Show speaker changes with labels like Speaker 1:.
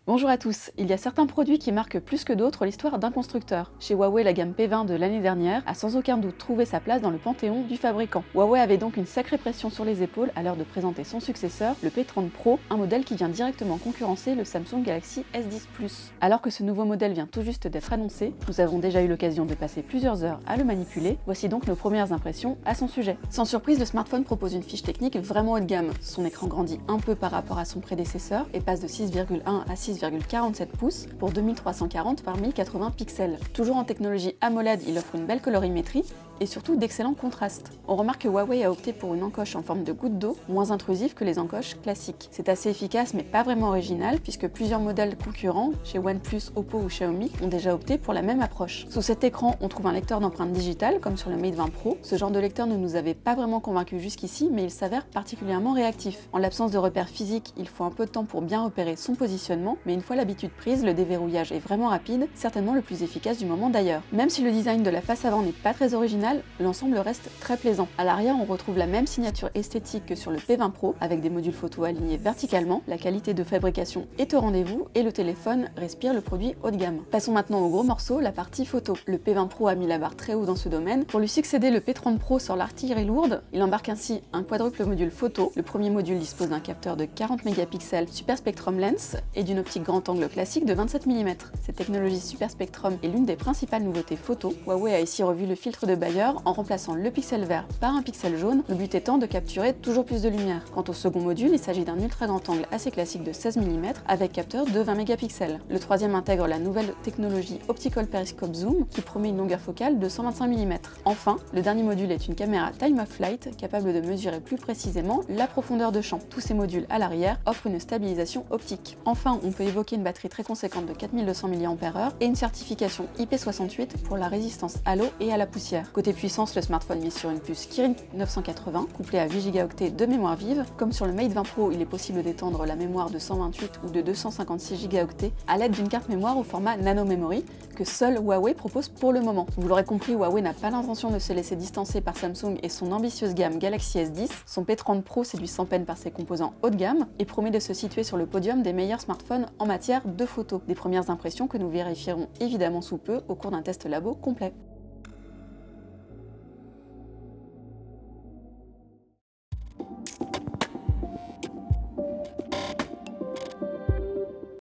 Speaker 1: Bonjour à tous, il y a certains produits qui marquent plus que d'autres l'histoire d'un constructeur. Chez Huawei, la gamme P20 de l'année dernière a sans aucun doute trouvé sa place dans le panthéon du fabricant. Huawei avait donc une sacrée pression sur les épaules à l'heure de présenter son successeur, le P30 Pro, un modèle qui vient directement concurrencer le Samsung Galaxy S10 Plus. Alors que ce nouveau modèle vient tout juste d'être annoncé, nous avons déjà eu l'occasion de passer plusieurs heures à le manipuler, voici donc nos premières impressions à son sujet. Sans surprise, le smartphone propose une fiche technique vraiment haut de gamme. Son écran grandit un peu par rapport à son prédécesseur et passe de 6,1 à 6,47 pouces pour 2340 par 1080 pixels. Toujours en technologie AMOLED, il offre une belle colorimétrie et surtout d'excellents contrastes. On remarque que Huawei a opté pour une encoche en forme de goutte d'eau, moins intrusive que les encoches classiques. C'est assez efficace mais pas vraiment original puisque plusieurs modèles concurrents, chez OnePlus, Oppo ou Xiaomi, ont déjà opté pour la même approche. Sous cet écran, on trouve un lecteur d'empreintes digitales comme sur le Mate 20 Pro. Ce genre de lecteur ne nous avait pas vraiment convaincus jusqu'ici, mais il s'avère particulièrement réactif. En l'absence de repères physiques, il faut un peu de temps pour bien repérer son positionnement, mais une fois l'habitude prise, le déverrouillage est vraiment rapide, certainement le plus efficace du moment d'ailleurs. Même si le design de la face avant n'est pas très original, l'ensemble reste très plaisant. À l'arrière, on retrouve la même signature esthétique que sur le P20 Pro, avec des modules photo alignés verticalement, la qualité de fabrication est au rendez-vous et le téléphone respire le produit haut de gamme. Passons maintenant au gros morceau, la partie photo. Le P20 Pro a mis la barre très haut dans ce domaine. Pour lui succéder, le P30 Pro sort l'artillerie lourde. Il embarque ainsi un quadruple module photo. Le premier module dispose d'un capteur de 40 mégapixels Super Spectrum Lens et d'une optique grand angle classique de 27 mm. Cette technologie Super Spectrum est l'une des principales nouveautés photo. Huawei a ici revu le filtre de Bayer en remplaçant le pixel vert par un pixel jaune, le but étant de capturer toujours plus de lumière. Quant au second module, il s'agit d'un ultra grand angle assez classique de 16 mm avec capteur de 20 mégapixels. Le troisième intègre la nouvelle technologie Optical Periscope Zoom qui promet une longueur focale de 125 mm. Enfin, le dernier module est une caméra Time of Flight capable de mesurer plus précisément la profondeur de champ. Tous ces modules à l'arrière offrent une stabilisation optique. Enfin, on peut évoquer une batterie très conséquente de 4200 mAh et une certification IP68 pour la résistance à l'eau et à la poussière. Côté puissance, le smartphone mise sur une puce Kirin 980 couplée à 8 Go de mémoire vive. Comme sur le Mate 20 Pro, il est possible d'étendre la mémoire de 128 ou de 256 Go à l'aide d'une carte mémoire au format Nano Memory que seul Huawei propose pour le moment. Vous l'aurez compris, Huawei n'a pas l'intention de se laisser distancer par Samsung et son ambitieuse gamme Galaxy S10. Son P30 Pro séduit sans peine par ses composants haut de gamme et promet de se situer sur le podium des meilleurs smartphones en matière de photos. Des premières impressions que nous vérifierons évidemment sous peu au cours d'un test labo complet.